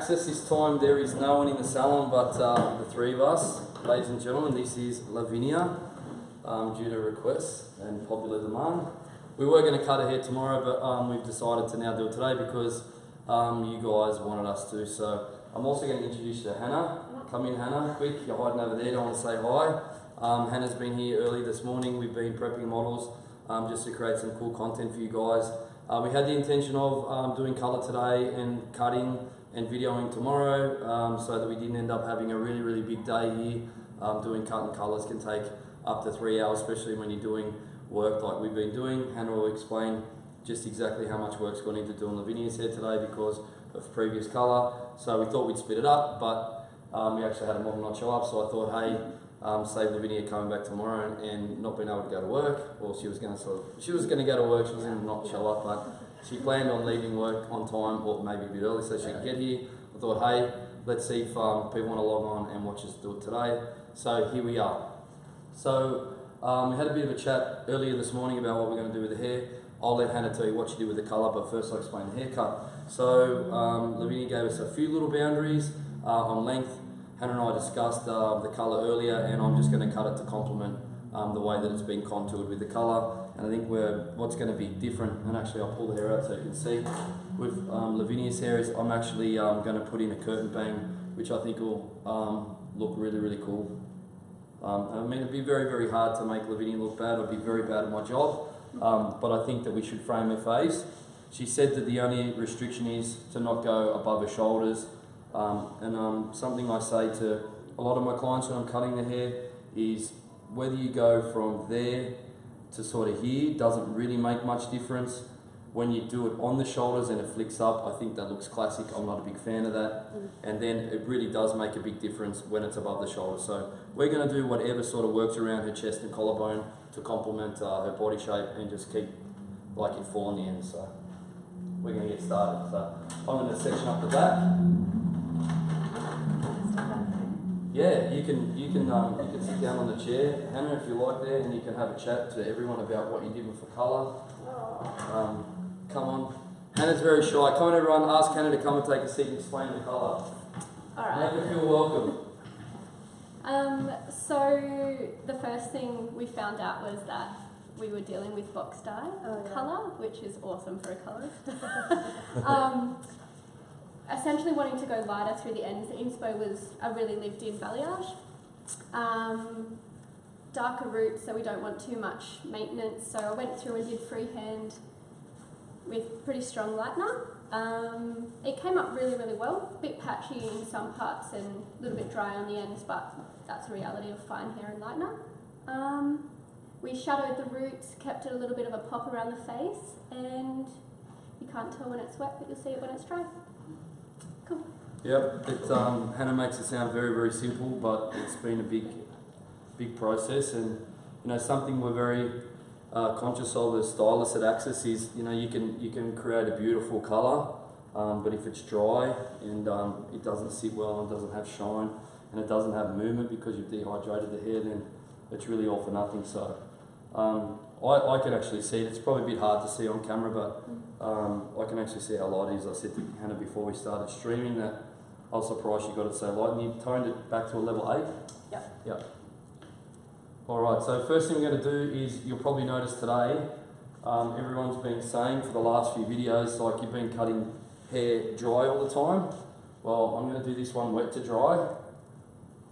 access this time. There is no one in the salon but the three of us. Ladies and gentlemen, this is Lavinia, due to requests and popular demand. We were going to cut her hair tomorrow, but we've decided to now do it today because you guys wanted us to. So I'm also going to introduce you to Hannah. Come in, Hannah, quick. You're hiding over there. Don't want to say hi. Hannah's been here early this morning. We've been prepping models just to create some cool content for you guys. We had the intention of doing colour today and cutting and videoing tomorrow, so that we didn't end up having a really, really big day here. Doing cut and colours can take up to 3 hours, especially when you're doing work like we've been doing. Hannah will explain just exactly how much work's gone into doing Lavinia's hair today because of previous colour. So we thought we'd split it up, but we actually had a model not show up, so I thought, hey, save Lavinia coming back tomorrow and not being able to go to work. Well, she was going to go to work, she was going to not show up, but she planned on leaving work on time or maybe a bit early so she could get here. I thought, hey, let's see if people want to log on and watch us do it today. So here we are. So we had a bit of a chat earlier this morning about what we're going to do with the hair. I'll let Hannah tell you what she did with the colour, but first I'll explain the haircut. So Lavinia gave us a few little boundaries on length. Hannah and I discussed the colour earlier, and I'm just going to cut it to complement the way that it's been contoured with the colour. And I think what's going to be different, and actually I'll pull the hair out so you can see, with Lavinia's hair is I'm actually going to put in a curtain bang, which I think will look really, really cool. I mean, it'd be very, very hard to make Lavinia look bad. I'd be very bad at my job, but I think that we should frame her face. She said that the only restriction is to not go above her shoulders. Something I say to a lot of my clients when I'm cutting the hair is whether you go from there to sort of here doesn't really make much difference. When you do it on the shoulders and it flicks up, I think that looks classic. I'm not a big fan of that. And then it really does make a big difference when it's above the shoulders. So we're going to do whatever sort of works around her chest and collarbone to complement her body shape and just keep like it full on the end. So we're going to get started. So I'm going to section up the back. Yeah, you can sit down on the chair, Hannah, if you like there, and you can have a chat to everyone about what you did with the colour. Come on. Hannah's very shy. Come on, everyone. Ask Hannah to come and take a seat and explain the colour. Alright. Make her feel welcome. So the first thing we found out was that we were dealing with box dye colour, which is awesome for a colourist. Essentially wanting to go lighter through the ends. The inspo was a really lived-in balayage. Darker roots, so we don't want too much maintenance. So I went through and did freehand with pretty strong lightener. It came up really, really well. A bit patchy in some parts and a little bit dry on the ends, but that's the reality of fine hair and lightener. We shadowed the roots, kept it a little bit of a pop around the face, and you can't tell when it's wet, but you'll see it when it's dry. Cool. Yep, Hannah makes it sound very, very simple, but it's been a big process, and you know something we're very conscious of as stylists at Access is you can create a beautiful colour, but if it's dry and it doesn't sit well and doesn't have shine and it doesn't have movement because you've dehydrated the hair, then it's really all for nothing. So I can actually see it. It's probably a bit hard to see on camera, but I can actually see how light it is. I said to Hannah before we started streaming that I was surprised she got it so light, and you toned it back to a level 8? Yep. Alright, so first thing we're going to do is, you'll probably notice today, everyone's been saying for the last few videos, like you've been cutting hair dry all the time. Well, I'm going to do this one wet to dry,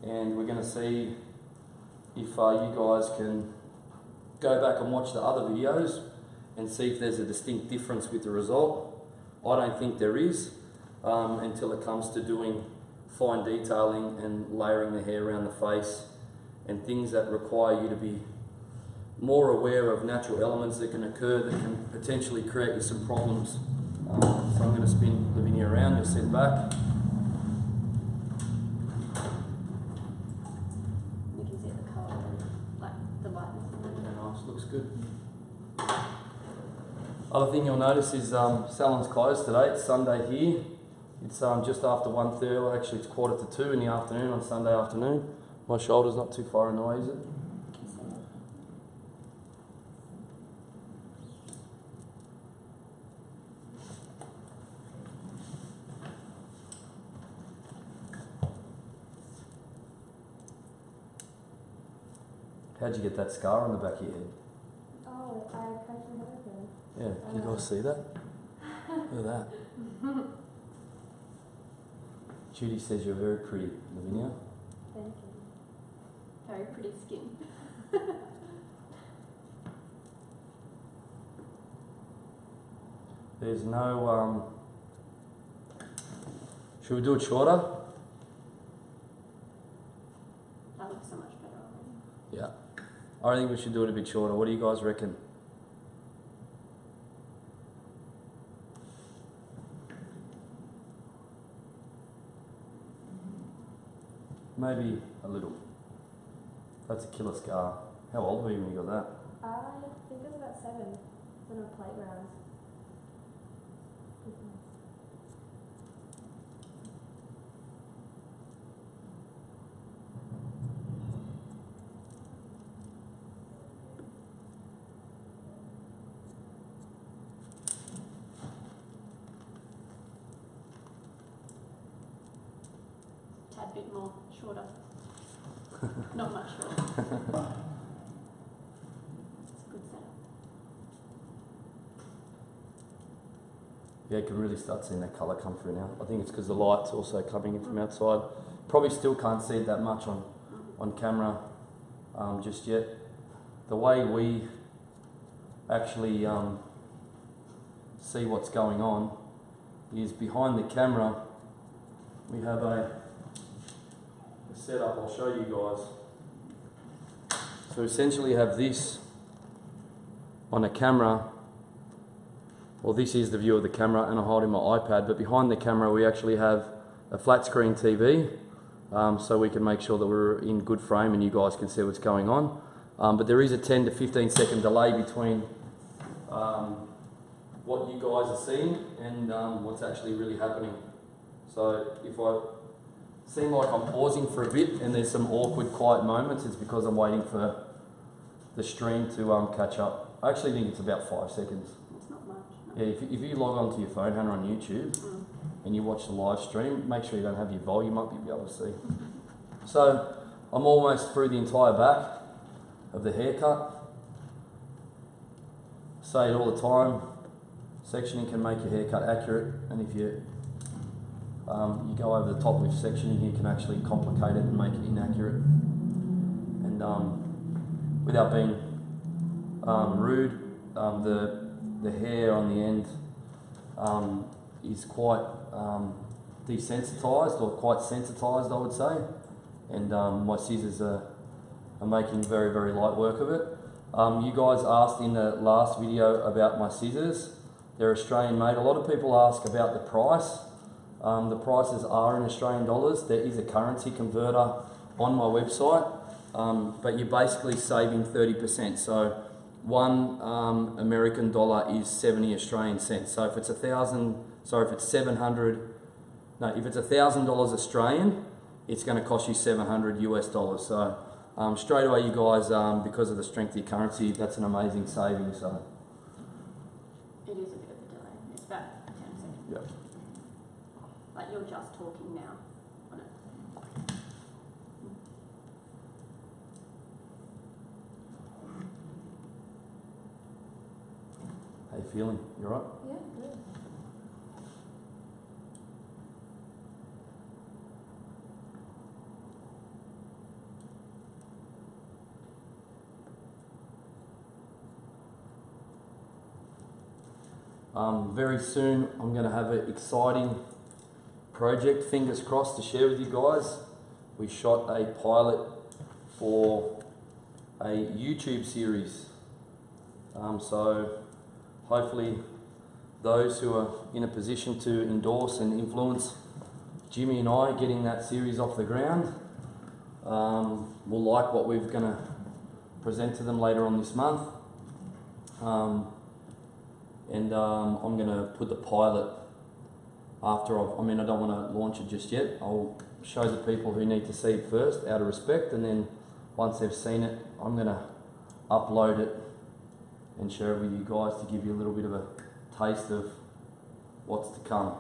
and we're going to see if you guys can go back and watch the other videos and see if there's a distinct difference with the result. I don't think there is until it comes to doing fine detailing and layering the hair around the face and things that require you to be more aware of natural elements that can occur that can potentially create you some problems. So I'm going to spin Lavinia around, you'll sit back. You can see the colour, like the lightness. Yeah, nice, looks good. Other thing you'll notice is salon's closed today. It's Sunday here. It's just after 1:30, actually it's 1:45 in the afternoon on Sunday afternoon. My shoulder's not too far in the way, is it? How'd you get that scar on the back of your head? Oh, I cracked my head open. Yeah, can you guys see that? Look at that. Judy says you're very pretty, Lavinia. Thank you. Very pretty skin. There's no, should we do it shorter? That looks so much better already. Yeah. I think we should do it a bit shorter. What do you guys reckon? Maybe a little. That's a killer scar. How old were you when you got that? I think it was about 7. It was on a playground. Tad bit more shorter. Not much shorter. It's a good setup. Yeah, you can really start seeing that colour come through now. I think it's because the light's also coming in from outside. Probably still can't see it that much on camera just yet. The way we actually see what's going on is behind the camera we have a setup. I'll show you guys. So essentially you have this on a camera. Well, this is the view of the camera and I'm holding my iPad, but behind the camera we actually have a flat screen TV, so we can make sure that we're in good frame and you guys can see what's going on. But there is a 10 to 15 second delay between what you guys are seeing and what's actually really happening. So if I seem like I'm pausing for a bit and there's some awkward quiet moments, it's because I'm waiting for the stream to catch up. I actually think it's about 5 seconds. It's not much. No. Yeah, if you log onto your phone, Hannah, on YouTube, and you watch the live stream, make sure you don't have your volume up, you'll be able to see. So I'm almost through the entire back of the haircut. Say it all the time, sectioning can make your haircut accurate, and if you go over the top with sectioning, you can actually complicate it and make it inaccurate. And without being rude, the hair on the end is quite desensitized or quite sensitized, I would say. And my scissors are making very, very light work of it. You guys asked in the last video about my scissors. They're Australian made. A lot of people ask about the price. The prices are in Australian dollars. There is a currency converter on my website, but you're basically saving 30%. So one American dollar is 70 Australian cents. So if it's if it's $1,000 Australian, it's going to cost you $700 US. So straight away, you guys, because of the strength of your currency, that's an amazing saving. So It is a bit of a delay. It's about 10 seconds. yeah. Like you're just talking now on it. How you feeling? You alright? Yeah, good. Very soon I'm going to have an exciting project, fingers crossed, to share with you guys. We shot a pilot for a YouTube series. So hopefully those who are in a position to endorse and influence Jimmy and I getting that series off the ground will like what we're going to present to them later on this month. I'm going to put the pilot after I don't want to launch it just yet. I'll show the people who need to see it first out of respect, and then once they've seen it, I'm going to upload it and share it with you guys to give you a little bit of a taste of what's to come.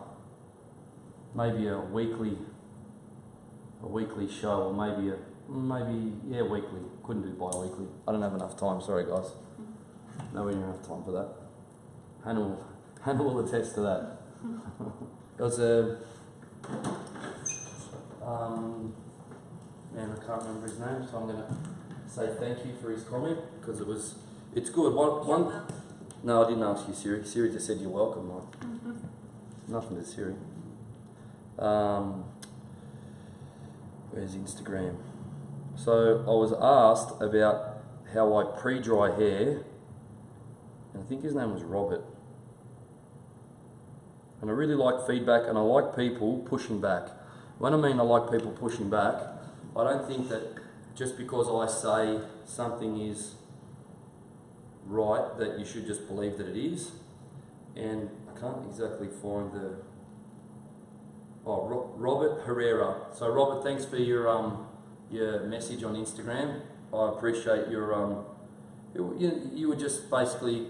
Maybe a weekly show, or maybe maybe, yeah, weekly. Couldn't do bi-weekly. I don't have enough time, sorry guys. Nowhere near enough time for that. Hannah will attest to that. It was a, man, I can't remember his name, so I'm going to say thank you for his comment, because it's good. No, I didn't ask you, Siri. Siri just said you're welcome, Mike. Nothing to Siri. Where's Instagram? So I was asked about how I pre-dry hair, and I think his name was Robert. And I really like feedback, and I like people pushing back. When I mean I like people pushing back, I don't think that just because I say something is right, that you should just believe that it is. And I can't exactly find the... Oh, Robert Herrera. So Robert, thanks for your message on Instagram. I appreciate your... you were just basically...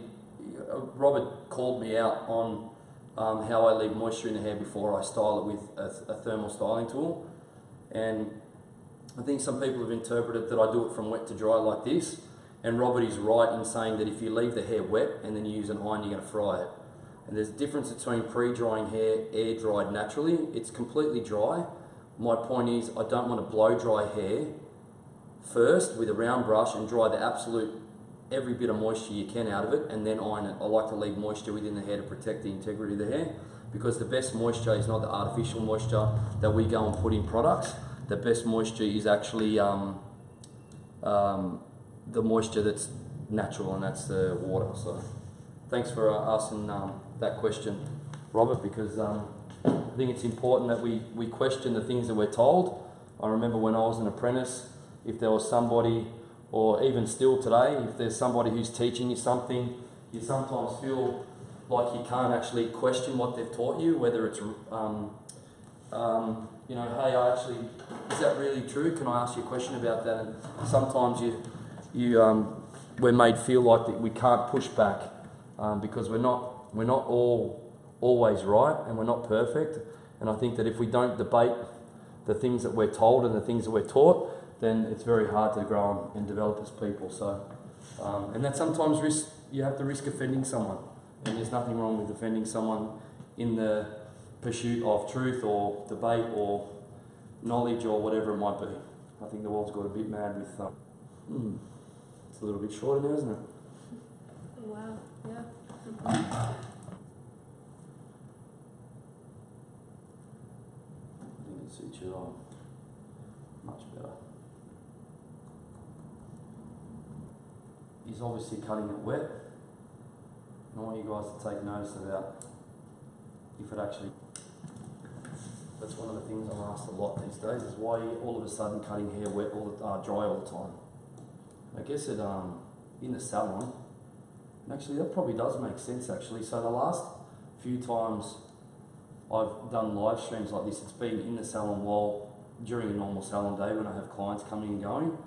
Robert called me out on how I leave moisture in the hair before I style it with a thermal styling tool. And I think some people have interpreted that I do it from wet to dry like this. And Robert is right in saying that if you leave the hair wet and then you use an iron, you're going to fry it. And there's a difference between pre-drying hair, air-dried naturally. It's completely dry. My point is, I don't want to blow dry hair first with a round brush and dry the absolute every bit of moisture you can out of it and then iron it. I like to leave moisture within the hair to protect the integrity of the hair, because the best moisture is not the artificial moisture that we go and put in products. The best moisture is actually the moisture that's natural, and that's the water. So thanks for asking that question, Robert, because I think it's important that we question the things that we're told. I remember when I was an apprentice, if there was somebody, or even still today, if there's somebody who's teaching you something, you sometimes feel like you can't actually question what they've taught you, whether it's, you know, hey, is that really true? Can I ask you a question about that? And sometimes we're made feel like that we can't push back because we're not always right, and we're not perfect. And I think that if we don't debate the things that we're told and the things that we're taught, then it's very hard to grow and develop as people. So, and that sometimes you have to risk offending someone, and there's nothing wrong with offending someone in the pursuit of truth or debate or knowledge or whatever it might be. I think the world's got a bit mad with it's a little bit shorter now, isn't it? Wow, yeah. I think it suits you on much better. He's obviously cutting it wet, and I want you guys to take notice about if it actually... That's one of the things I'm asked a lot these days, is why are you all of a sudden cutting hair wet dry all the time? I guess it in the salon, and actually that probably does make sense actually. So the last few times I've done live streams like this, it's been in the salon during a normal salon day when I have clients coming and going,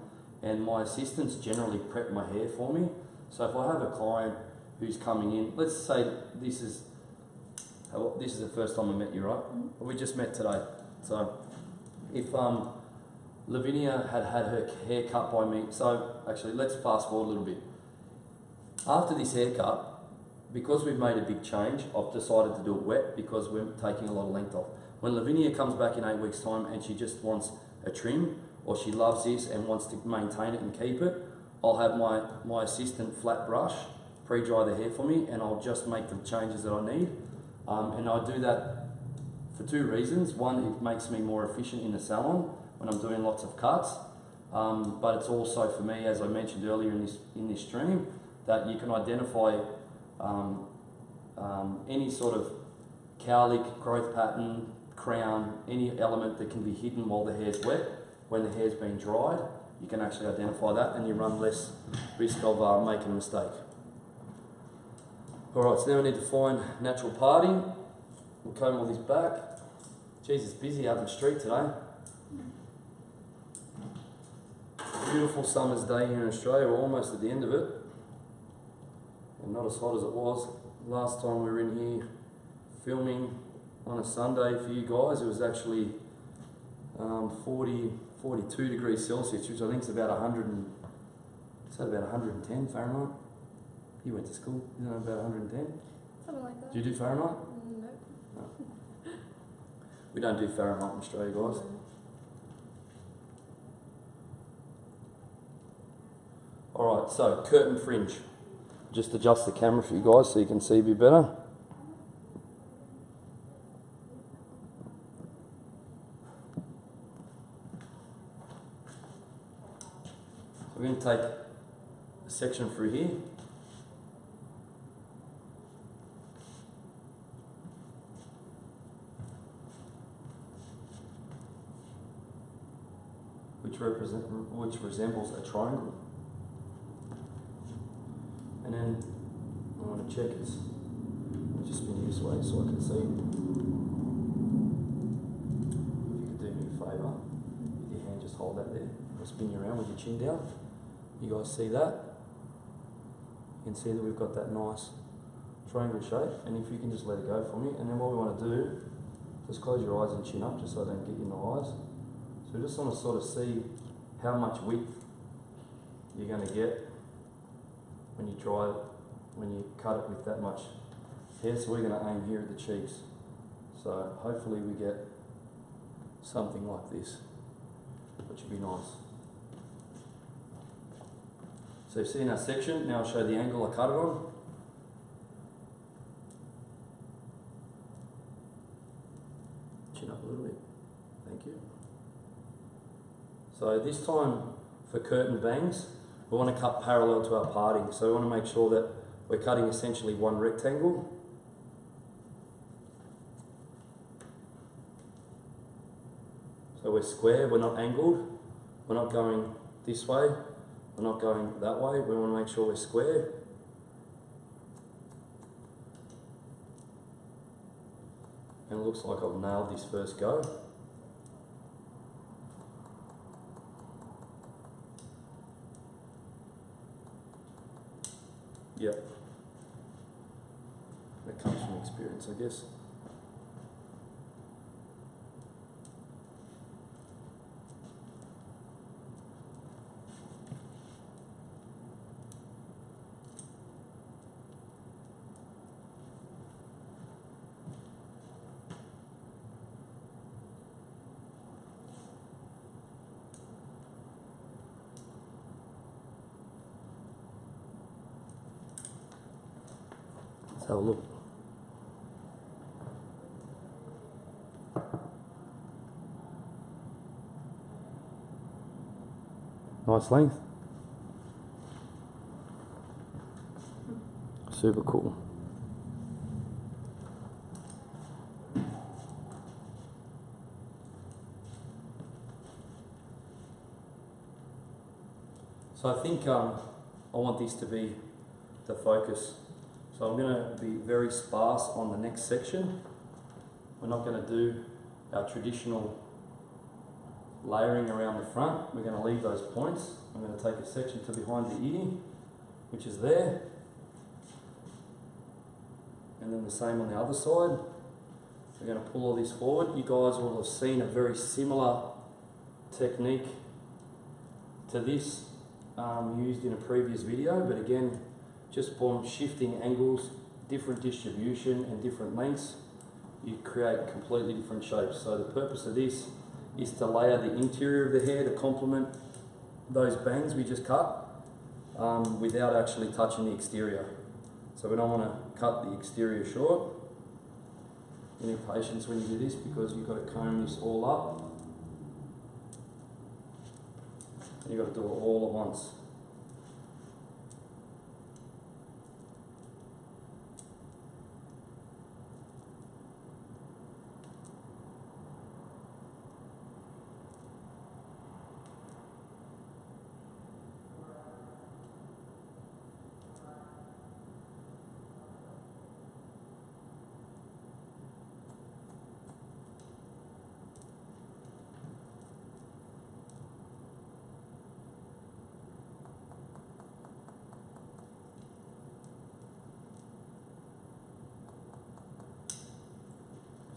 and my assistants generally prep my hair for me. So if I have a client who's coming in, let's say this is the first time I met you, right? Mm-hmm. We just met today. So if Lavinia had her hair cut by me, so actually let's fast forward a little bit. After this haircut, because we've made a big change, I've decided to do it wet because we're taking a lot of length off. When Lavinia comes back in 8 weeks' time and she just wants a trim, or she loves this and wants to maintain it and keep it, I'll have my assistant flat brush, pre-dry the hair for me, and I'll just make the changes that I need. And I do that for two reasons. One, it makes me more efficient in the salon when I'm doing lots of cuts, but it's also for me, as I mentioned earlier in this stream, that you can identify any sort of cowlick, growth pattern, crown, any element that can be hidden while the hair's wet. When the hair's been dried, you can actually identify that, and you run less risk of making a mistake. Alright, so now we need to find natural parting. We'll comb all this back. Jeez, it's busy out in the street today. Beautiful summer's day here in Australia. We're almost at the end of it. And not as hot as it was last time we were in here filming on a Sunday for you guys. It was actually 40, 42 degrees Celsius, which I think is about 110 Fahrenheit. You went to school, isn't it about 110? Something like that. Do you do Fahrenheit? No. No. We don't do Fahrenheit in Australia, guys. Alright, so curtain fringe. Just adjust the camera for you guys so you can see a bit better. We're going to take a section through here. Which resembles a triangle. And then I want to check it's just spin this way so I can see. If you could do me a favour, with your hand just hold that there. I'll spin you around with your chin down. You guys see that? You can see that we've got that nice triangle shape, and if you can just let it go for me, and then what we want to do, just close your eyes and chin up just so I don't get you in the eyes. So we just want to sort of see how much width you're going to get when you dry it, when you cut it with that much hair. So we're going to aim here at the cheeks. So hopefully we get something like this, which would be nice. So you've seen our section, now I'll show the angle I cut it on. Chin up a little bit, thank you. So this time for curtain bangs, we want to cut parallel to our parting. So we want to make sure that we're cutting essentially one rectangle. So we're square, we're not angled, we're not going this way, we're not going that way, we want to make sure we're square. And it looks like I've nailed this first go. Yep. That comes from experience, I guess. Let's have a look. Nice length. Super cool. So I think I want this to be the focus. So I'm going to be very sparse on the next section. We're not going to do our traditional layering around the front. We're going to leave those points. I'm going to take a section to behind the ear, which is there. And then the same on the other side. We're going to pull all this forward. You guys will have seen a very similar technique to this used in a previous video, but again, just from shifting angles, different distribution and different lengths, you create completely different shapes. So the purpose of this is to layer the interior of the hair to complement those bangs we just cut without actually touching the exterior. So we don't want to cut the exterior short. You need patience when you do this because you've got to comb this all up. And you've got to do it all at once.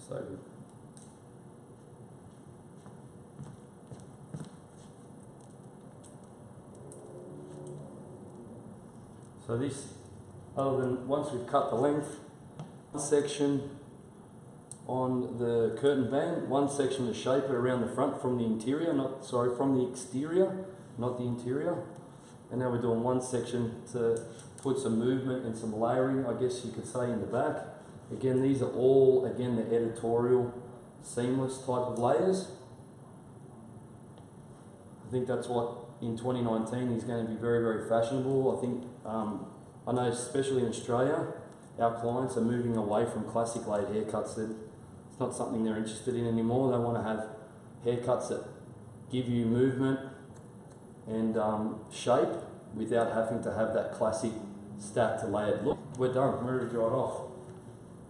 So So this, other than once we've cut the length, one section on the curtain band, one section to shape it around the front from the interior, from the exterior, not the interior. And now we're doing one section to put some movement and some layering, I guess you could say, in the back. Again, these are all, again, the editorial, seamless type of layers. I think that's what in 2019 is going to be very, very fashionable. I think, I know especially in Australia, our clients are moving away from classic laid haircuts. It's not something they're interested in anymore. They want to have haircuts that give you movement and shape without having to have that classic stacked layered look. We're done, we're ready to dry it off.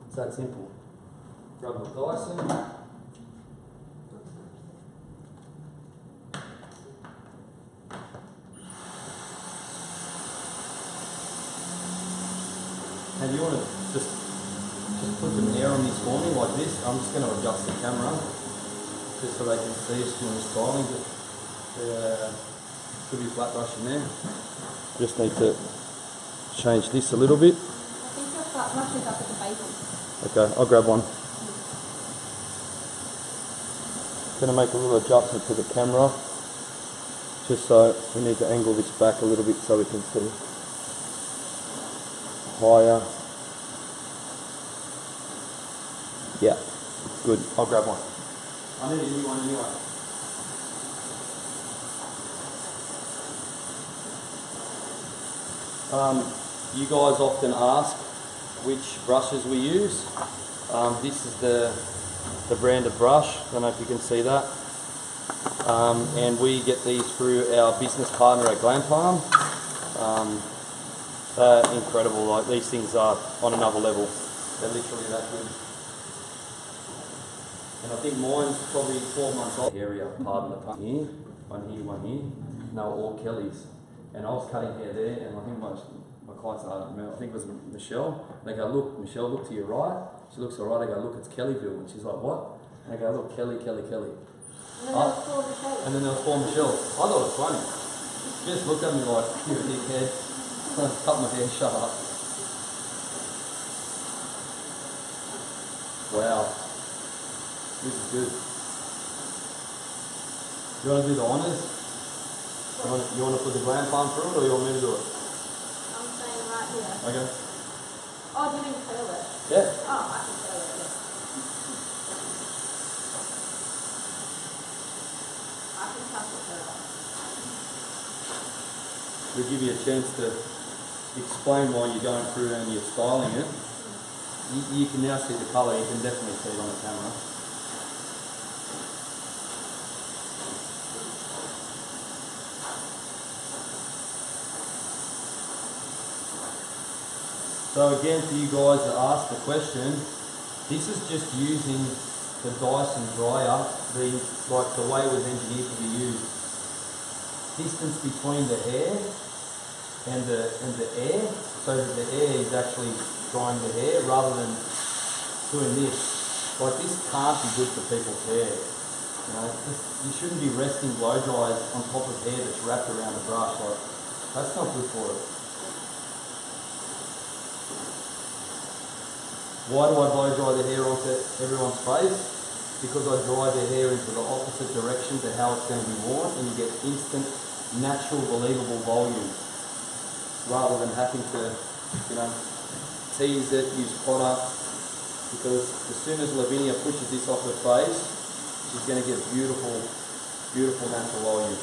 It's that simple. Grab the Dyson. And you want to just put some air on this for me like this. I'm just going to adjust the camera just so they can see us doing the styling. Could be flat brushing there. Just need to change this a little bit. I think your flat brush is up at the base. Okay, I'll grab one. Going to make a little adjustment to the camera, just so we need to angle this back a little bit so we can see higher. Yeah, good. I'll grab one. I need a new one anyway. You guys often ask which brushes we use. This is the brand of brush. Don't know if you can see that. And we get these through our business partner at Glam Farm. They're incredible. Like, these things are on another level. They're literally that good. And I think mine's probably 4 months old. Area, pardon the pun. Here, one here. And they were all Kelly's. And I was cutting hair there, and I think my clients, I think it was Michelle. They go, look, Michelle, look to your right. She looks all right. I go, look, it's Kellyville. And she's like, what? And I go, look, Kelly. And then there was 4 Michelle. And then there was 4 Michelle. I thought it was funny. She just looked at me like, you dickhead. I cut my hair sharp. Wow. This is good. You want to do the honours? You want to put the Glam Farm through it, or you want me to do it? I'm saying right here. Okay. Oh, do you mean curl it? Yeah. Oh, I can curl it, yes. I can touch the curl. We'll give you a chance to explain why you're going through and you're styling it. You can now see the colour. You can definitely see it on the camera. So again, for you guys that asked the question, this is just using the Dyson dryer, the way it was engineered to be used. Distance between the hair and the air, so that the air is actually drying the hair rather than doing this. Like, this can't be good for people's hair. You know, you shouldn't be resting blow dryers on top of hair that's wrapped around the brush. Like, that's not good for it. Why do I blow dry the hair onto everyone's face? Because I dry the hair into the opposite direction to how it's going to be worn, and you get instant, natural, believable volume, rather than having to, tease it, use product. Because as soon as Lavinia pushes this off her face, she's going to get beautiful, beautiful natural volume.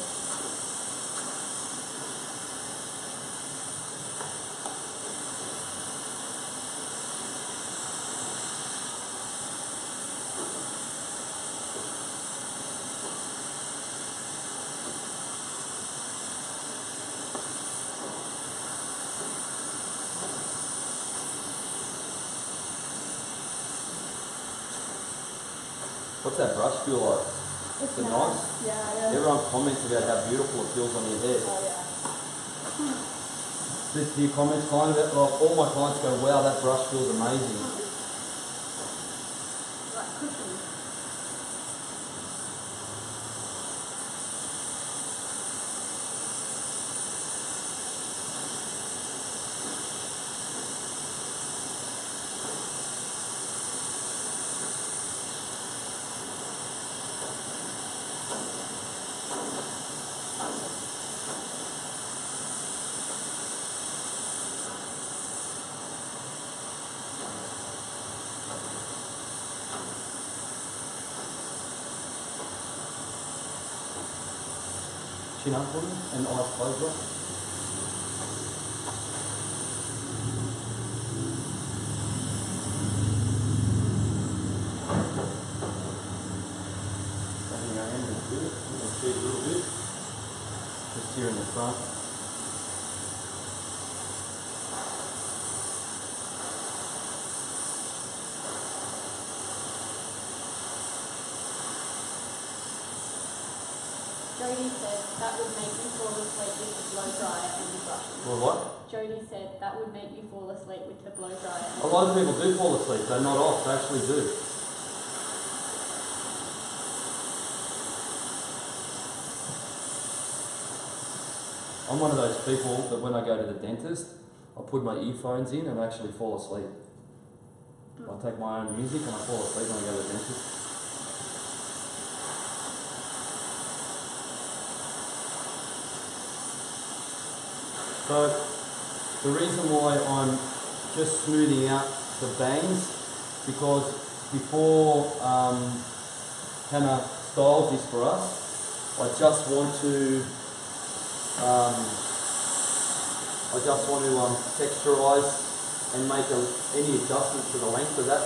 What's that brush feel like? It's nice? Yeah. Everyone comments about how beautiful it feels on your head. Oh, yeah. Do your comments kind of, all my clients go, wow, that brush feels amazing. Like cushion. chin up footing and eyes closed. Right? Bring your hand into it. You can cheat a little bit. Just here in the front. Jodie said that would make you fall asleep with the blow dryer and the brushing. Or what? Jodie said that would make you fall asleep with the blow dryer. A lot of people do fall asleep. They're not off. They actually do. I'm one of those people that when I go to the dentist, I put my earphones in and I actually fall asleep. I take my own music and I fall asleep when I go to the dentist. So the reason why I'm just smoothing out the bangs, because before Hannah styles this for us, I just want to texturize and make any adjustment to the length of that.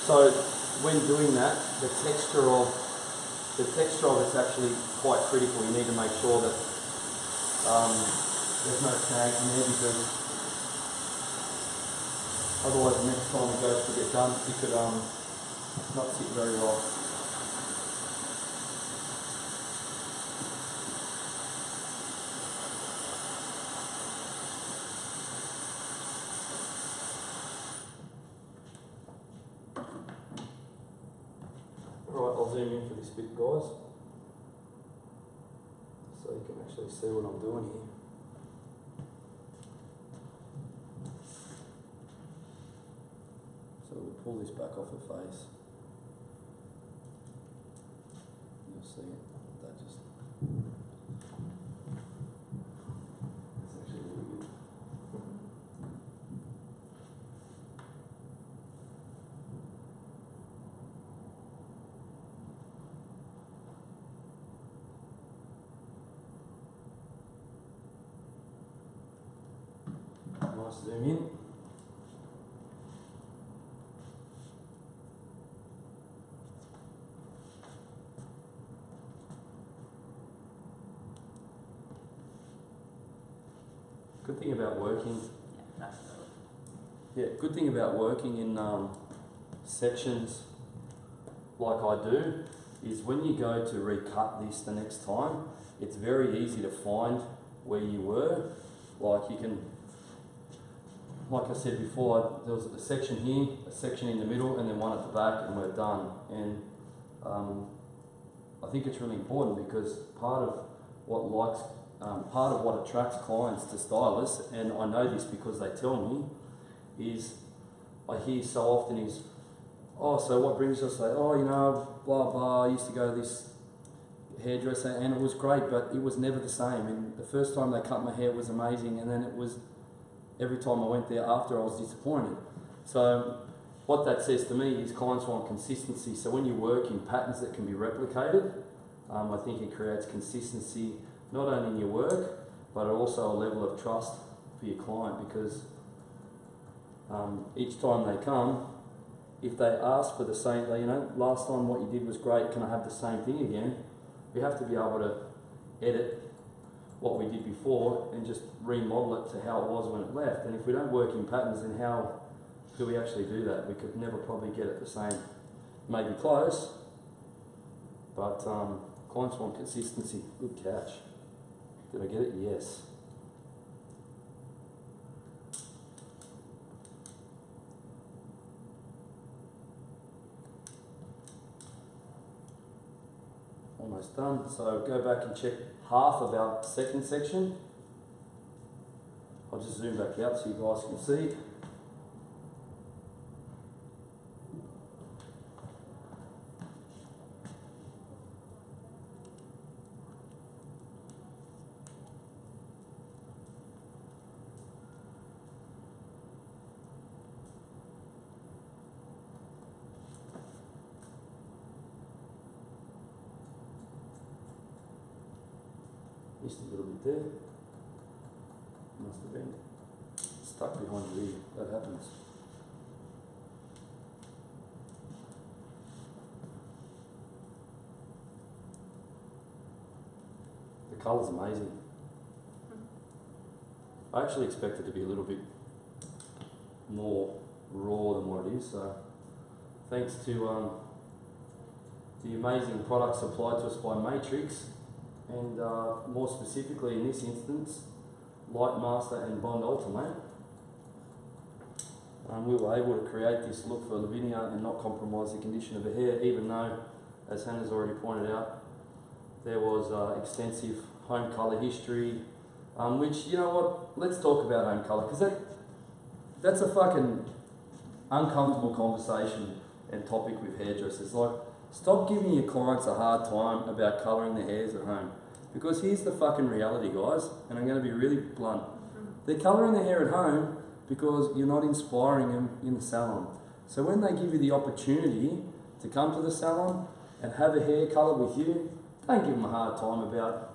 So when doing that, the texture of it's actually quite critical. You need to make sure that there's no snags in there, because otherwise the next time it goes to get done, it could not sit very well. Alright, I'll zoom in for this bit, guys, so you can actually see what I'm doing here. So we'll pull this back off her face. You'll see it. That just... It's actually really good. Nice zoom in. Good thing about working, good thing about working in sections like I do is when you go to recut this the next time, it's very easy to find where you were. Like you can, like I said before, there was a section here, a section in the middle, and then one at the back, and we're done. And I think it's really important, because part of what attracts clients to stylists, and I know this because they tell me, is I hear so often is, oh, so what brings us? Say, oh, you know, blah blah. I used to go to this hairdresser and it was great, but it was never the same. And the first time they cut my hair was amazing, and then it was every time I went there after I was disappointed. So what that says to me is clients want consistency. So when you work in patterns that can be replicated, I think it creates consistency not only in your work, but also a level of trust for your client, because each time they come, if they ask for the same, you know, last time what you did was great, can I have the same thing again? We have to be able to edit what we did before and just remodel it to how it was when it left. And if we don't work in patterns, then how do we actually do that? We could never probably get it the same. Maybe close, but clients want consistency. Good catch. Did I get it? Yes. Almost done. So go back and check half of our second section. I'll just zoom back out so you guys can see. missed a little bit there. Must have been stuck behind your ear. That happens. The colour's amazing. I actually expect it to be a little bit more raw than what it is, so thanks to the amazing products supplied to us by Matrix, and more specifically in this instance, Light Master and Bond Ultimate, we were able to create this look for Lavinia and not compromise the condition of her hair, even though, as Hannah's already pointed out, there was extensive home colour history, which, you know what, let's talk about home colour, because that's a fucking uncomfortable conversation and topic with hairdressers. Like, stop giving your clients a hard time about colouring their hairs at home. Because here's the fucking reality, guys, and I'm going to be really blunt. They're colouring their hair at home because you're not inspiring them in the salon. So when they give you the opportunity to come to the salon and have a hair colour with you, don't give them a hard time about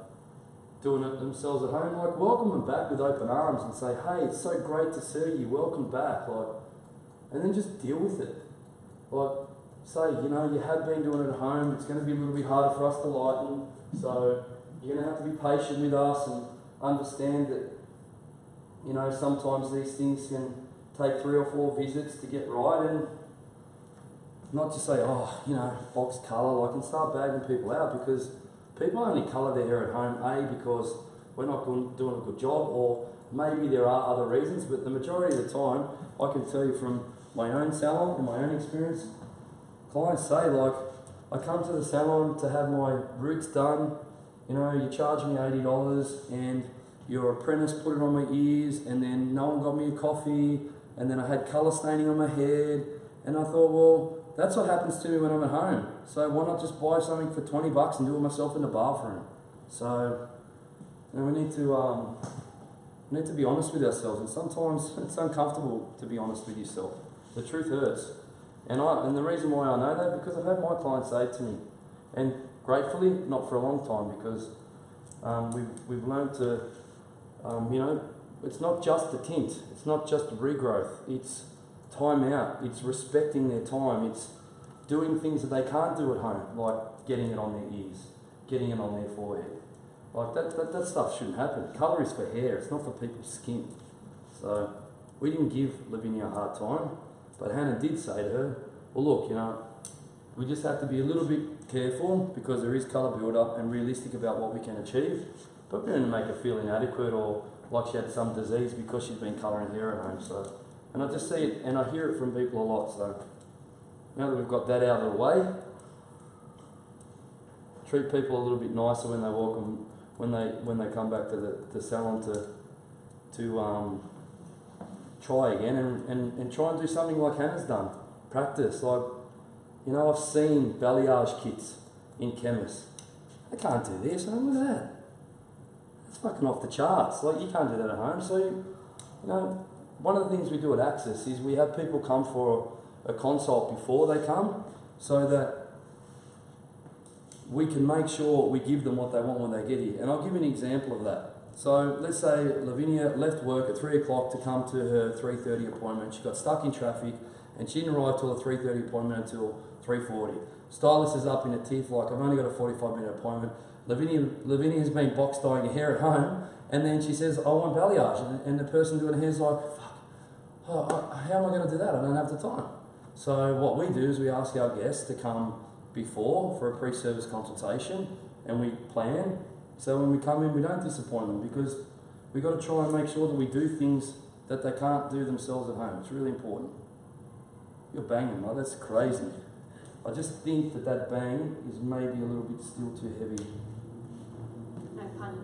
doing it themselves at home. Like, welcome them back with open arms and say, hey, it's so great to see you, welcome back. Like, and then just deal with it. Like, say, you know, you have been doing it at home, it's going to be a little bit harder for us to lighten, so you're going to have to be patient with us and understand that, you know, sometimes these things can take 3 or 4 visits to get right, and not just say, oh, you know, box colour, like, and start bagging people out, because people only colour their hair at home, A, because we're not doing a good job, or maybe there are other reasons, but the majority of the time, I can tell you from my own salon and my own experience, clients say, like, I come to the salon to have my roots done, you know, you charge me $80 and your apprentice put it on my ears, and then no one got me a coffee, and then I had colour staining on my head, and I thought, well, that's what happens to me when I'm at home. So why not just buy something for $20 and do it myself in the bathroom? So, you know, we need to be honest with ourselves, and sometimes it's uncomfortable to be honest with yourself. The truth hurts. And the reason why I know that, because I've had my clients say to me, and gratefully, not for a long time, because we've learned to, you know, it's not just the tint, it's not just the regrowth, it's time out, it's respecting their time, it's doing things that they can't do at home, like getting it on their ears, getting it on their forehead. Like that stuff shouldn't happen. Colour is for hair, it's not for people's skin. So we didn't give Lavinia a hard time, but Hannah did say to her, well, look, you know, we just have to be a little bit careful because there is colour build-up and realistic about what we can achieve, but we don't make her feel inadequate or like she had some disease because she's been colouring hair at home. So, and I just see it and I hear it from people a lot. So now that we've got that out of the way, treat people a little bit nicer when they walk and when they come back to the salon to try again and try and do something like Hannah's done. Practice. Like, you know, I've seen balayage kits in chemists. They can't do this. I mean, look at that. It's fucking off the charts. Like, you can't do that at home. So, you know, one of the things we do at Access is we have people come for a consult before they come, so that we can make sure we give them what they want when they get here. And I'll give you an example of that. So let's say Lavinia left work at 3 o'clock to come to her 3:30 appointment. She got stuck in traffic and she didn't arrive till the 3:30 appointment until 3:40. Stylist is up in a tiff, like, I've only got a 45-minute appointment. Lavinia has been box dyeing her hair at home, and then she says, I want balayage. And the person doing her hair's like, fuck, how am I going to do that? I don't have the time. So what we do is we ask our guests to come before for a pre-service consultation, and we plan. So when we come in, we don't disappoint them, because we've got to try and make sure that we do things that they can't do themselves at home. It's really important. You're banging, right? That's crazy. I just think that bang is maybe a little bit still too heavy. No pun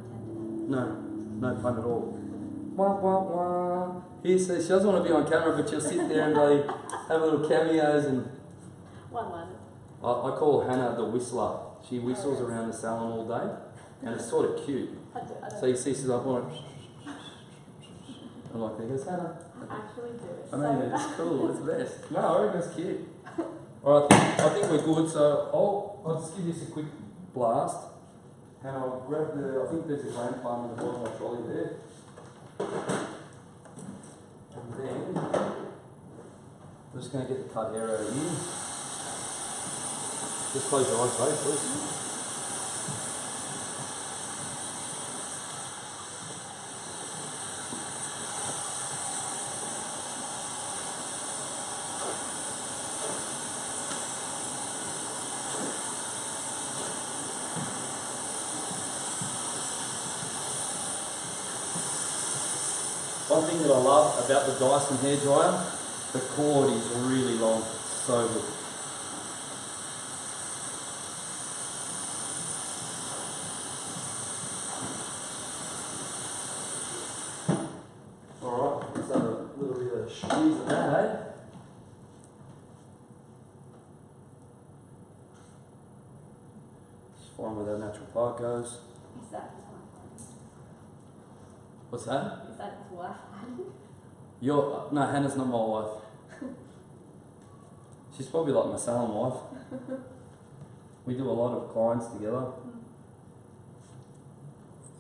intended. No pun at all. Wah, wah, wah. She doesn't want to be on camera, but she'll sit there and they have little cameos and... One. I call Hannah the whistler. She whistles around the salon all day, and it's sort of cute. So you see she's like, I'm like, there goes Hannah. I actually do it. I know, it's cool, it's the best. No, I reckon it's cute. Alright, I think we're good, so I'll just give this a quick blast. And I'll grab I think there's a grand palm in the bottom of my trolley there. And then, I'm just going to get the cut hair out of here. Just close your eyes, babe, please. One thing that I love about the Dyson hairdryer, the cord is really long, it's so good. Alright, let's have a little bit of a squeeze of that, eh? It's fine where that natural part goes. Is that his wife? What's that? Is that his wife? No, Hannah's not my wife. She's probably like my salon wife. We do a lot of clients together.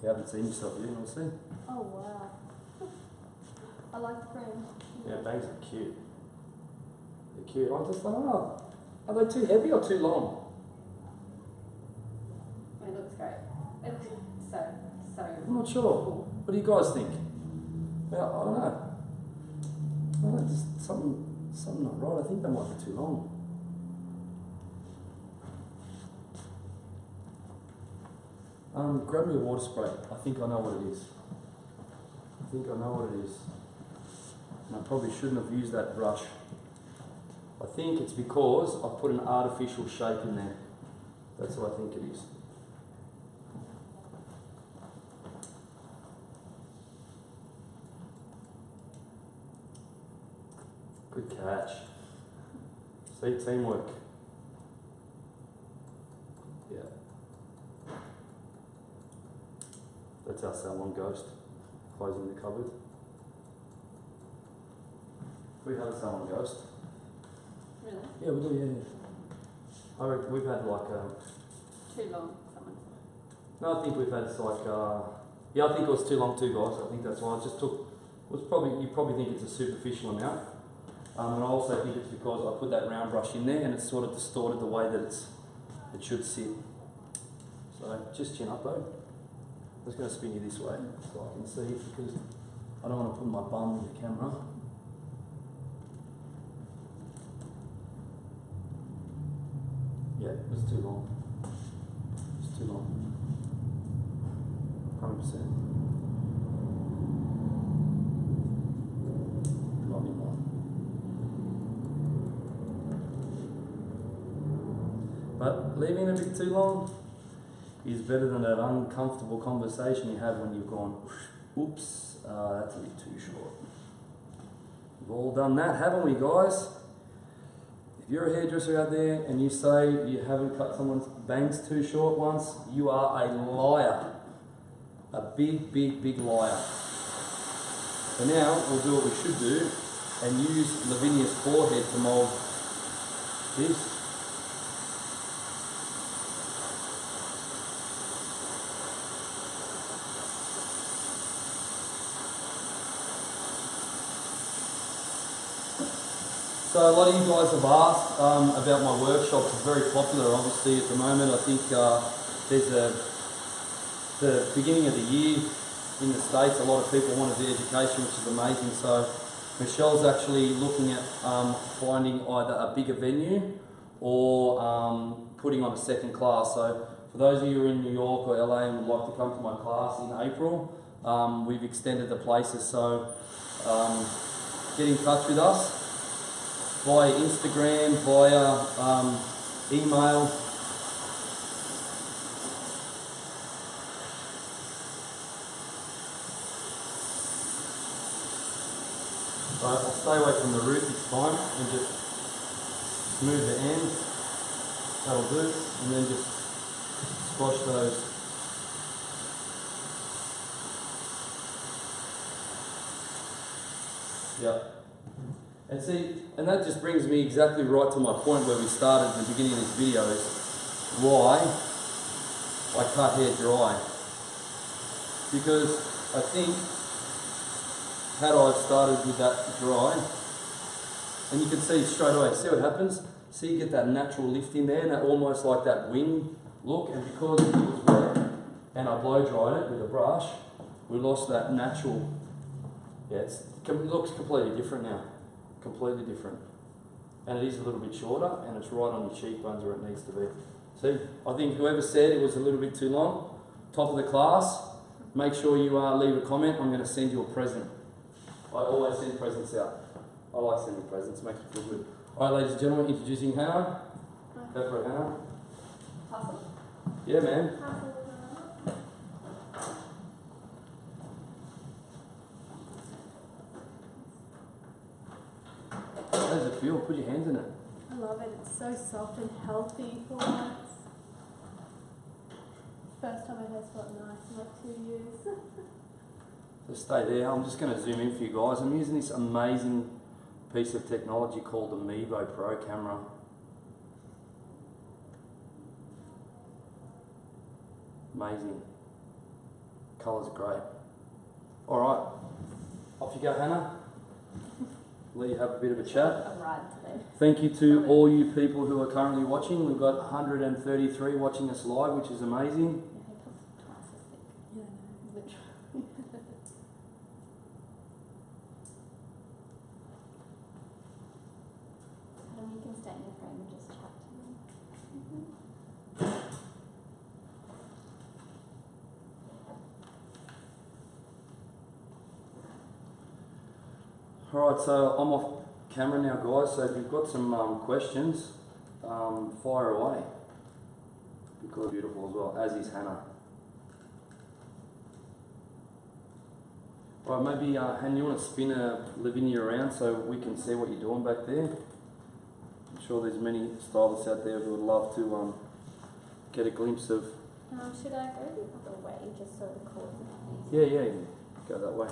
You haven't seen yourself yet, we'll see. Oh wow. I like the frame. Yeah, bangs are cute. They're cute. I just thought, oh, are they too heavy or too long? It looks great. It looks so I'm not sure. cool. What do you guys think? Well, I don't know. I don't know, just something not right. I think they might be too long. Grab me a water spray. I think I know what it is. I think I know what it is. And I probably shouldn't have used that brush. I think it's because I put an artificial shape in there. That's what I think it is. Good catch. See, teamwork. Yeah. That's our salon ghost, closing the cupboard. We have a salon ghost. Really? Yeah, we do, yeah. I reckon we've had like Too long, someone. no, I think we've had like yeah, I think it was too long too, guys. I think that's why I just took, you probably think it's a superficial amount. And I also think it's because I put that round brush in there and it's sort of distorted the way that it should sit. So just chin up though. I'm just going to spin you this way so I can see because I don't want to put my bum in the camera. Yeah, it's too long. It's too long. 100%. Not anymore. But leaving it a bit too long is better than that uncomfortable conversation you have when you've gone, oops, that's a bit too short. We've all done that, haven't we, guys? If you're a hairdresser out there and you say you haven't cut someone's bangs too short once, you are a liar. A big, big, big liar. So now we'll do what we should do and use Lavinia's forehead to mould this. So a lot of you guys have asked about my workshops. It's very popular, obviously, at the moment. I think there's the beginning of the year in the States, a lot of people want to do education, which is amazing. So Michelle's actually looking at finding either a bigger venue or putting on a second class. So for those of you who are in New York or LA and would like to come to my class in April, we've extended the places. So get in touch with us via Instagram, via email. So I'll stay away from the root this time and just smooth the ends. That'll do. And then just squash those. Yeah. And see, and that just brings me exactly right to my point where we started at the beginning of this video is why I cut hair dry. Because I think had I started with that dry, and you can see straight away, see what happens? See, you get that natural lift in there, and that almost like that wing look, and because it was wet, and I blow dried it with a brush, we lost that natural, it looks completely different now, completely different. And it is a little bit shorter, and it's right on your cheekbones where it needs to be. See, I think whoever said it was a little bit too long, top of the class, make sure you leave a comment. I'm going to send you a present. I always send presents out. I like sending presents, makes me feel good. All right, ladies and gentlemen, introducing Hannah. Go for it, Hannah. Hustle. Yeah, man. Hustle. How does it feel? Put your hands in it. I love it. It's so soft and healthy for once. First time my hair's felt nice in like 2 years. So stay there. I'm just going to zoom in for you guys. I'm using this amazing piece of technology called the Mevo Pro camera. Amazing. Colours are great. All right, off you go, Hannah. Let you have a bit of a chat. A ride today. Thank you to all you people who are currently watching. We've got 133 watching us live, which is amazing. Yeah, literally. Adam, you can stay in the frame and just chat to me. Alright, so I'm off camera now, guys, so if you've got some questions, fire away. Because beautiful as well, as is Hannah. Right, maybe, Hannah, you want to spin Lavinia around so we can see what you're doing back there? I'm sure there's many stylists out there who would love to get a glimpse of... Should I go the other way just so the cords are easy? Yeah, go that way.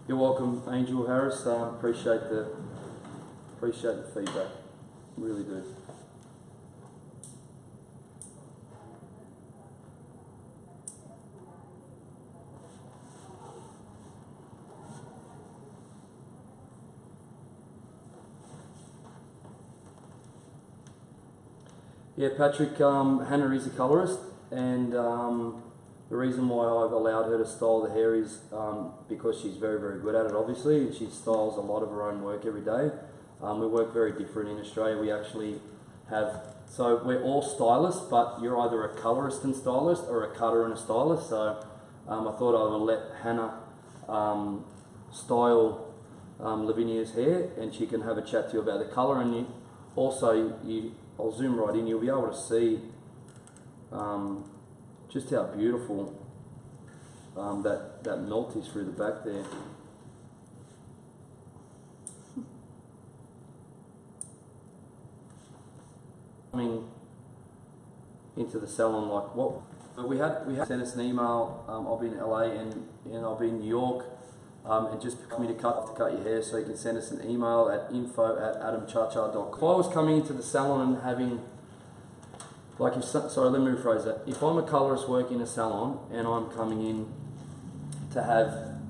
You're welcome, Angel Harris. Appreciate the feedback. Really do. Yeah, Patrick, Hannah is a colourist, and the reason why I've allowed her to style the hair is because she's very, very good at it, obviously, and she styles a lot of her own work every day. We work very different in Australia. We actually have, so we're all stylists, but you're either a colourist and stylist or a cutter and a stylist. So I thought I would let Hannah style Lavinia's hair, and she can have a chat to you about the colour. And I'll zoom right in, you'll be able to see just how beautiful that melt is through the back there. Coming into the salon, like what? But we had sent us an email. I'll be in LA and I'll be in New York, and just for me to cut your hair. So you can send us an email at info@adamciaccia.com. If I was coming into the salon and having let me rephrase that. If I'm a colourist working in a salon and I'm coming in to have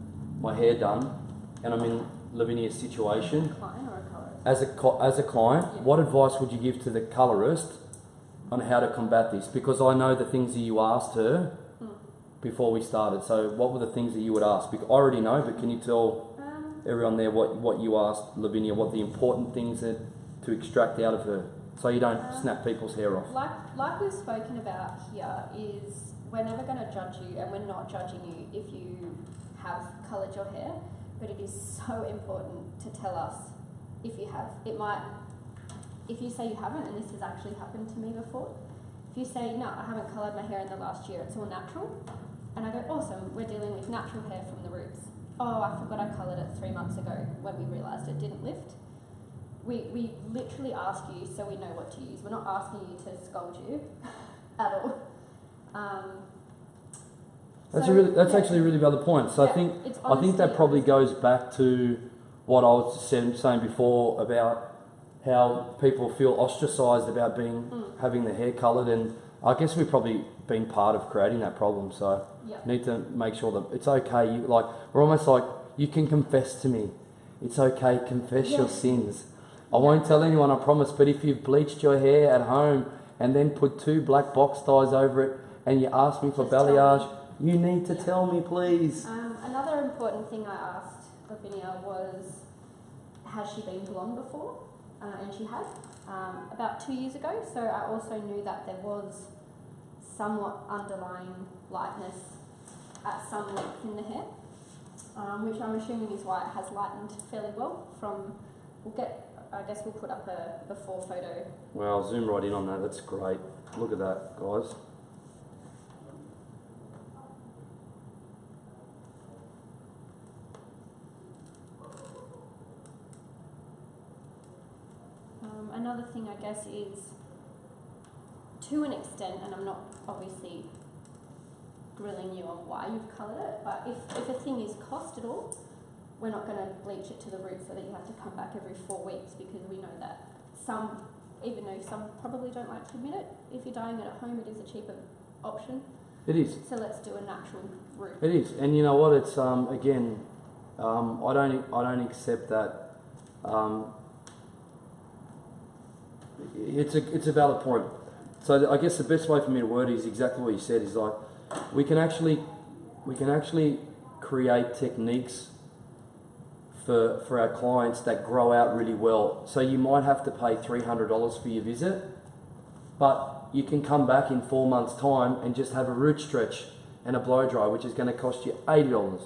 my hair done and I'm in Lavinia's situation, Client or a colorist? as a client, Yeah. what advice would you give to the colourist on how to combat this? Because I know the things that you asked her before we started. So what were the things that you would ask? Because I already know, but can you tell everyone there what you asked Lavinia, what the important things are to extract out of her? So you don't snap people's hair off. Like we've spoken about here, is we're never going to judge you, and we're not judging you if you have coloured your hair, but it is so important to tell us if you have. If you say you haven't, and this has actually happened to me before, if you say, no, I haven't coloured my hair in the last year, it's all natural, and I go, awesome, we're dealing with natural hair from the roots. Oh, I forgot I coloured it 3 months ago when we realised it didn't lift. We literally ask you so we know what to use. We're not asking you to scold you at all. That's actually a really valid point. So yeah, I think that probably goes back to what I was saying before about how people feel ostracised about having their hair coloured, and I guess we've probably been part of creating that problem, so Yep. need to make sure that it's okay. You like, we're almost like, you can confess to me. It's okay, confess your sins. I won't tell anyone, I promise, but if you've bleached your hair at home and then put 2 black box dyes over it and you ask me for Just tell me. balayage, you need to tell me, please. Another important thing I asked Lavinia was, has she been blonde before? And she has, about 2 years ago. So I also knew that there was somewhat underlying lightness at some length in the hair, which I'm assuming is why it has lightened fairly well. I guess we'll put up a before photo. Well, I'll zoom right in on that. That's great. Look at that, guys. Another thing, I guess, is to an extent, and I'm not obviously grilling you on why you've coloured it, but if a thing is cost at all, we're not going to bleach it to the root so that you have to come back every 4 weeks, because we know that some, even though some probably don't like to admit it, if you're dyeing it at home, it is a cheaper option. It is. So let's do a natural root. It is, and you know what? It's again, I don't accept that. It's a valid point. So I guess the best way for me to word it is exactly what you said. Is like we can actually create techniques for our clients that grow out really well. So you might have to pay $300 for your visit, but you can come back in 4 months' time and just have a root stretch and a blow dry, which is going to cost you $80.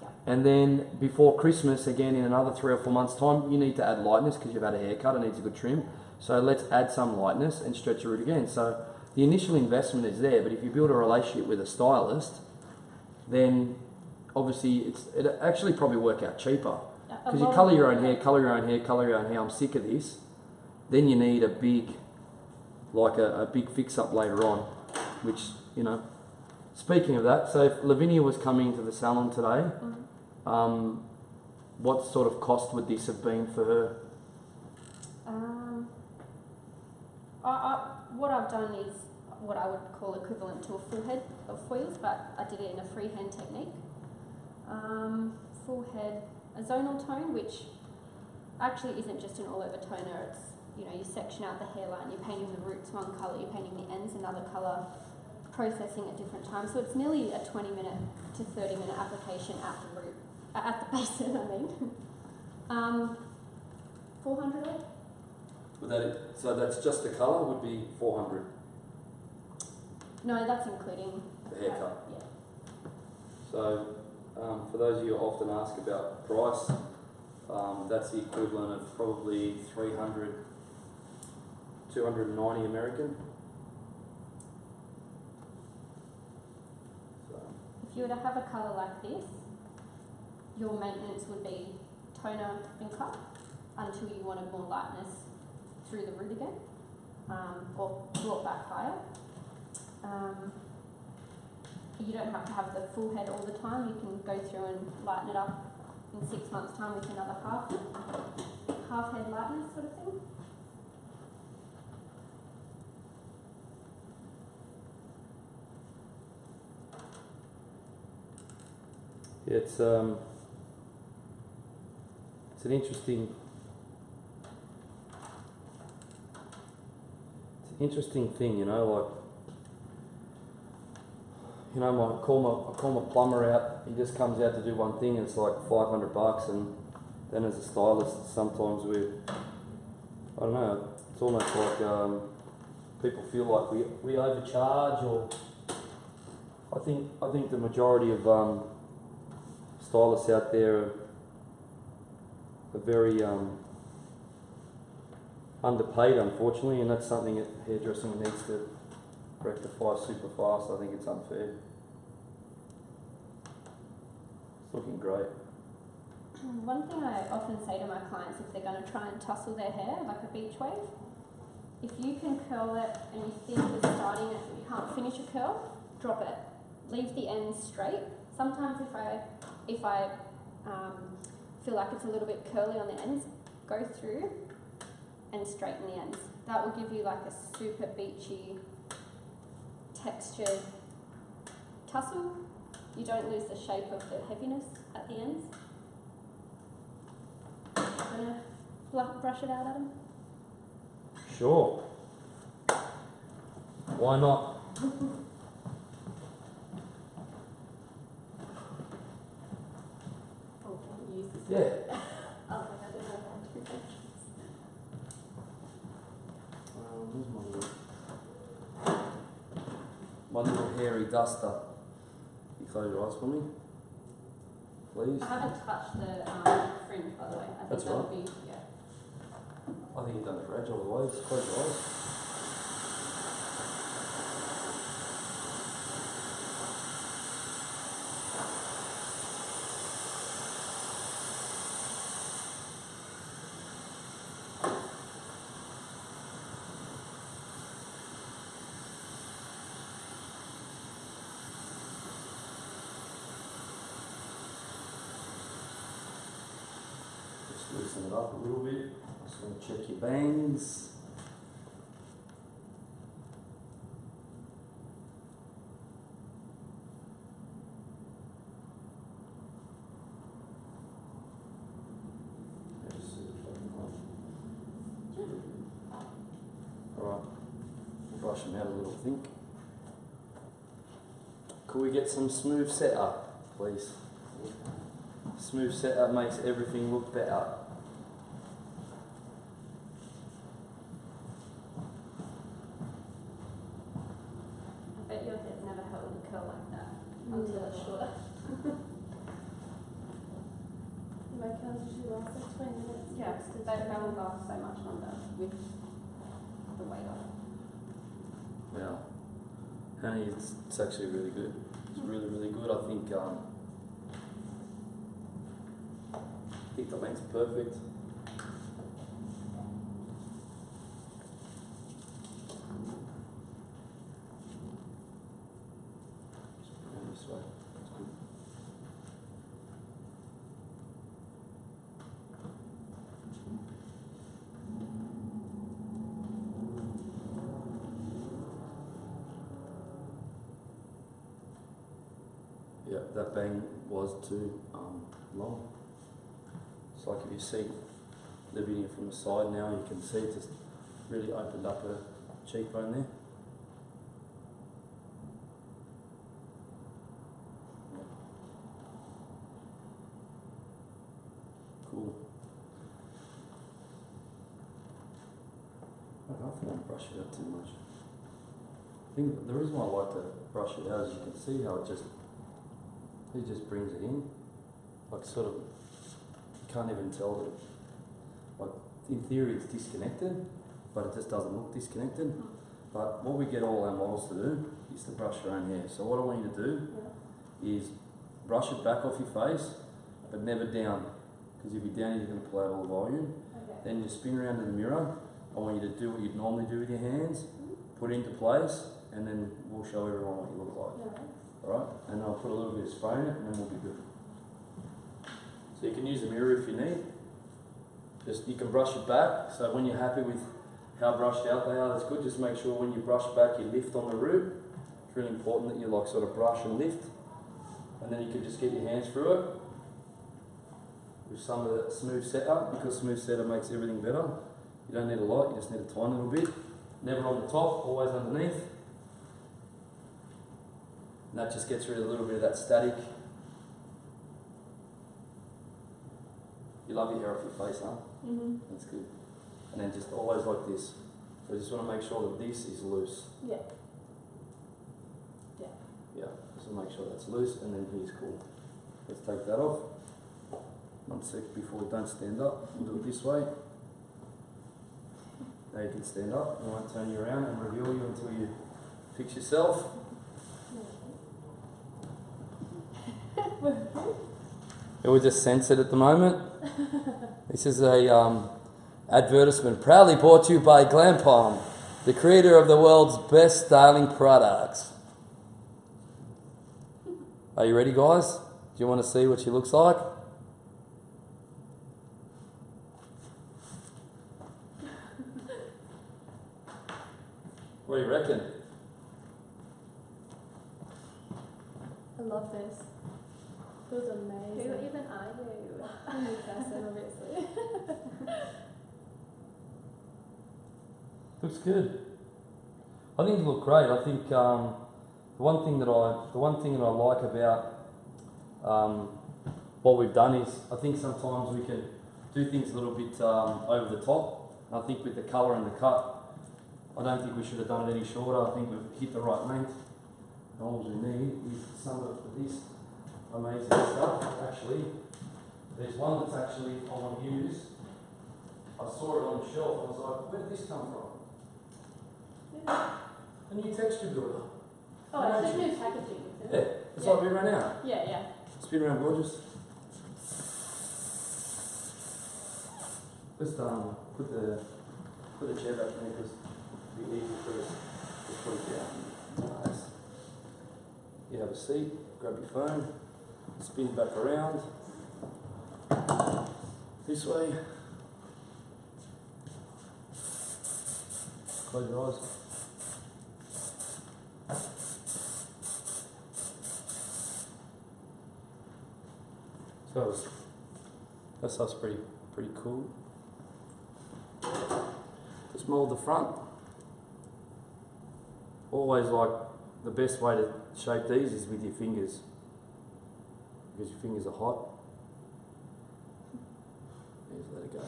Yeah. And then before Christmas, again in another 3 or 4 months' time, you need to add lightness because you've had a haircut, it needs a good trim. So let's add some lightness and stretch your root again. So the initial investment is there, but if you build a relationship with a stylist, then obviously it actually probably work out cheaper. Because you colour your own hair, colour your own hair, colour your own hair, I'm sick of this. Then you need a big fix-up later on, which, you know. Speaking of that, so if Lavinia was coming to the salon today, what sort of cost would this have been for her? What I've done is what I would call equivalent to a full head of foils, but I did it in a freehand technique. Full head, a zonal tone, which actually isn't just an all-over toner. It's, you know, you section out the hairline, you're painting the roots one colour, you're painting the ends another colour, processing at different times. So it's nearly a 20-minute to 30-minute application at the root, at the basin, I mean. 400 odd? So that's just the colour would be 400. No, that's including the haircut. Yeah. So for those of you who often ask about price, that's the equivalent of probably 300, 290 American. So. If you were to have a colour like this, your maintenance would be toner and cut until you wanted more lightness through the root again, or brought back higher. You don't have to have the full head all the time. You can go through and lighten it up in 6 months' time with another half head lightness sort of thing. It's an interesting thing, you know, like, you know, I call my plumber out, he just comes out to do one thing and it's like $500, and then as a stylist sometimes I don't know, it's almost like people feel like we overcharge, or I think the majority of stylists out there are very underpaid, unfortunately, and that's something that hairdressing needs to rectify super fast. I think it's unfair. It's looking great. One thing I often say to my clients if they're going to try and tussle their hair like a beach wave, if you can curl it and you think you're starting it but you can't finish a curl, drop it. Leave the ends straight. Sometimes if I feel like it's a little bit curly on the ends, go through and straighten the ends. That will give you like a super beachy textured tussle. You don't lose the shape of the heaviness at the ends. I'm going to brush it out at him. Sure. Why not? Oh, can you use this? Yeah. Oh, I don't know how to do that. Where's my little hairy duster? You close your eyes for me, please. I haven't touched the fringe, by the way. I think That's that would right. be, yeah. I think you've done a great job otherwise. Just close your eyes. Just loosen it up a little bit. Just want to check your bangs. Alright, brush them out a little, I think. Could we get some smooth setup, please? Smooth setup makes everything look better. I bet your head never held a curl like that until it's shorter. My curls usually last like 20 minutes. Yeah, they will last so much longer with the weight on. Yeah. Honey, it's actually really good. It's really, really good. I think the length's perfect. Just put it this way. That's good. Yeah, that bang was too long. It's like if you see Lavinia from the side now, you can see it just really opened up her cheekbone there. Cool. I don't know if I want to brush it out too much. I think the reason why I like to brush it out is you can see how it just brings it in. Like sort of, you can't even tell that, like in theory it's disconnected, but it just doesn't look disconnected. But what we get all our models to do is to brush your own hair. So what I want you to do is brush it back off your face, but never down. Because if you're down, you're going to pull out all the volume. Okay. Then you spin around in the mirror. I want you to do what you'd normally do with your hands, put it into place, and then we'll show everyone what you look like. Alright? And I'll put a little bit of spray in it, and then we'll be good. So you can use a mirror if you need. Just, you can brush it back, so when you're happy with how brushed out they are, that's good. Just make sure when you brush back, you lift on the root. It's really important that you like sort of brush and lift. And then you can just get your hands through it with some of the smooth setup, because smooth setup makes everything better. You don't need a lot, you just need a tiny little bit. Never on the top, always underneath. And that just gets rid of a little bit of that static. You love your hair off your face, huh? Mm-hmm. That's good. And then just always like this. So I just want to make sure that this is loose. Yeah. Yeah, just make sure that's loose, and then here's cool. Let's take that off. 1 sec before we don't stand up. We'll do it this way. Now you can stand up. I won't turn you around and reveal you until you fix yourself. It was just censored at the moment. This is a advertisement proudly brought to you by Glam Palm, the creator of the world's best styling products. Are you ready, guys? Do you want to see what she looks like? What do you reckon? love this. Feels amazing. Who even are you? New person, obviously. Looks good. I think it looked great. I think the one thing that I like about what we've done is I think sometimes we can do things a little bit over the top. I think with the colour and the cut, I don't think we should have done it any shorter. I think we've hit the right length. And all we need is some of this amazing stuff. Actually, there's one that's actually I want to use. I saw it on the shelf. I was like, where did this come from? A new texture builder. Oh, it's just new packaging, isn't Yeah, it? it's like we ran out. Yeah, yeah. Spin around gorgeous. Just put the chair back there because it'll be easy for us to put it down. Nice. You have a seat, grab your phone, spin back around. This way. Close your eyes. So that's us pretty cool. Just mould the front. Always like the best way to shape these is with your fingers, because your fingers are hot. Just let it go.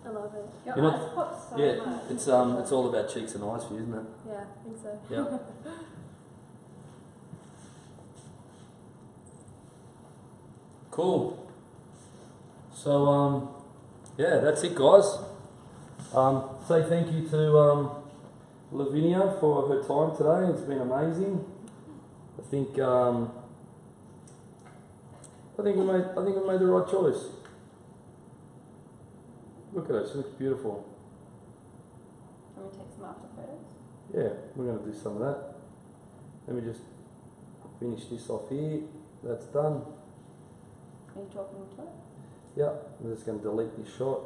I love it. Your You know- eyes pop so Yeah, much. it's all about cheeks and eyes for you, isn't it? Yeah, I think so. Yeah. Cool. So yeah, that's it, guys. Say thank you to Lavinia for her time today. It's been amazing. I think we made the right choice. Look at it, she looks beautiful. I'm going to take some after photos. Yeah, we're going to do some of that. Let me just finish this off here. That's done. Are you talking to it? Yeah, I'm just going to delete this shot.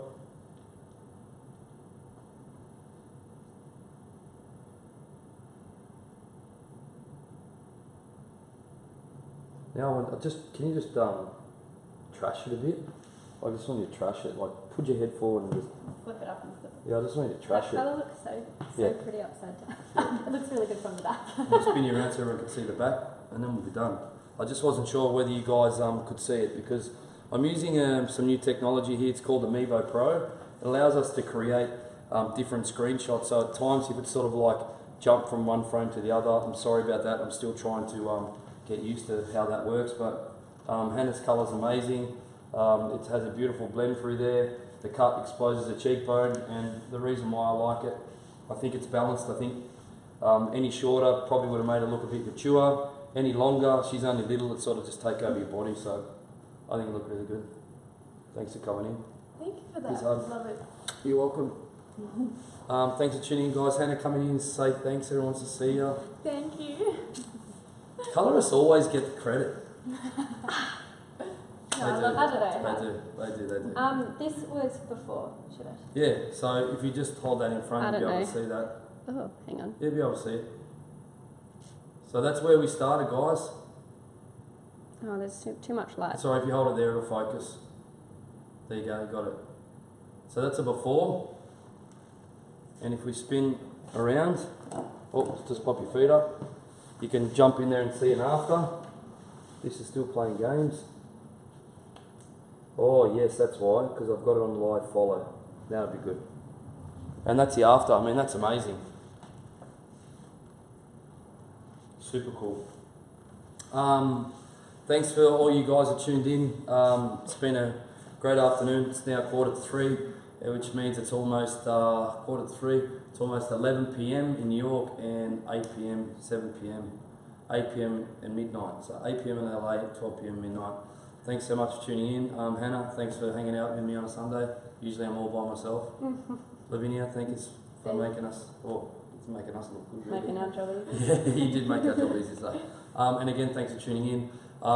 Now, can you just trash it a bit? I just want you to trash it. Like, put your head forward and just. Flip it up and flip it. Yeah, I just want you to trash That it. colour looks so Yeah. pretty upside down. It looks really good from the back. I'll spin you around so everyone can see the back, and then we'll be done. I just wasn't sure whether you guys could see it because I'm using some new technology here. It's called the Mevo Pro. It allows us to create different screenshots. So at times you could sort of like jump from one frame to the other. I'm sorry about that. I'm still trying to get used to how that works. But Hannah's colour is amazing. It has a beautiful blend through there. The cut exposes the cheekbone, and the reason why I like it, I think it's balanced. I think any shorter probably would have made it look a bit mature. Any longer, she's only little, it sort of just take over your body. So I think it looked really good. Thanks for coming in. Thank you for Please that. hug. Love it. You're welcome. Thanks for tuning in, guys. Hannah coming in to say thanks. Everyone wants to see you. Thank you. Colourists always get the credit. No, I love How did They do. This was before, should I? Yeah, so if you just hold that in front, I you'll be don't able to see that. Oh, hang on. You'll be able to see it. So that's where we started, guys. Oh, there's too much light. Sorry, if you hold it there, it'll focus. There you go, you got it. So that's a before. And if we spin around, oh, just pop your feet up. You can jump in there and see an after. This is still playing games. Oh yes, that's why, because I've got it on live follow. That'll be good. And that's the after. I mean, that's amazing. Super cool. Thanks for all you guys that tuned in. It's been a great afternoon. It's now 2:45, which means it's almost 2:45. It's almost 11 p.m. in New York and 8 p.m., 7 p.m., 8 p.m. and midnight. So 8 p.m. in LA, 12 p.m. midnight. Thanks so much for tuning in. Hannah, thanks for hanging out with me on a Sunday. Usually I'm all by myself. Lavinia, thanks for making us look good. Really. Making our job easy. Yeah, you did make our job easy today. And again, thanks for tuning in.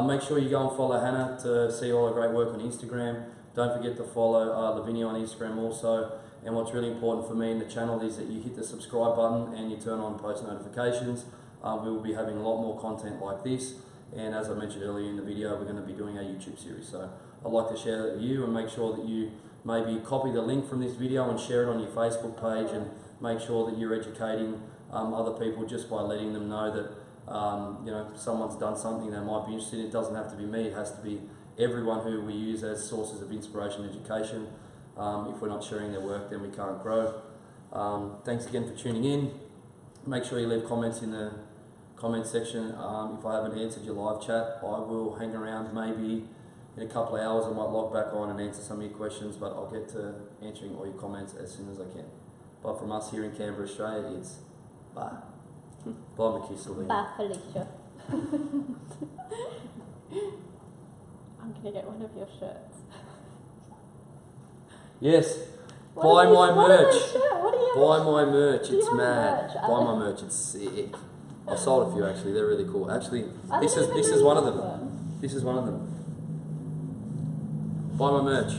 Make sure you go and follow Hannah to see all her great work on Instagram. Don't forget to follow Lavinia on Instagram also. And what's really important for me in the channel is that you hit the subscribe button and you turn on post notifications. We will be having a lot more content like this. And as I mentioned earlier in the video, we're going to be doing our YouTube series. So I'd like to share that with you and make sure that you maybe copy the link from this video and share it on your Facebook page, and make sure that you're educating other people just by letting them know that someone's done something they might be interested in. It doesn't have to be me, it has to be everyone who we use as sources of inspiration and education. If we're not sharing their work, then we can't grow. Thanks again for tuning in. Make sure you leave comments in the comment section. If I haven't answered your live chat, I will hang around maybe in a couple of hours. I might log back on and answer some of your questions, but I'll get to answering all your comments as soon as I can. But from us here in Canberra, Australia, it's bye. Bye, Makisa Lee. Bye, Felicia. I'm going to get one of your shirts. Yes. What Buy is this? my What merch. is this shirt? What do you have? Buy my merch. Do you It's have mad. merch? Buy my merch. It's sick. I've sold a few actually. They're really cool. Actually, I this didn't is even know one of you them. had one. This is one of them. Buy my merch.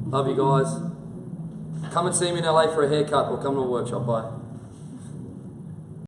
Love you guys. Come and see me in LA for a haircut or come to a workshop. Bye.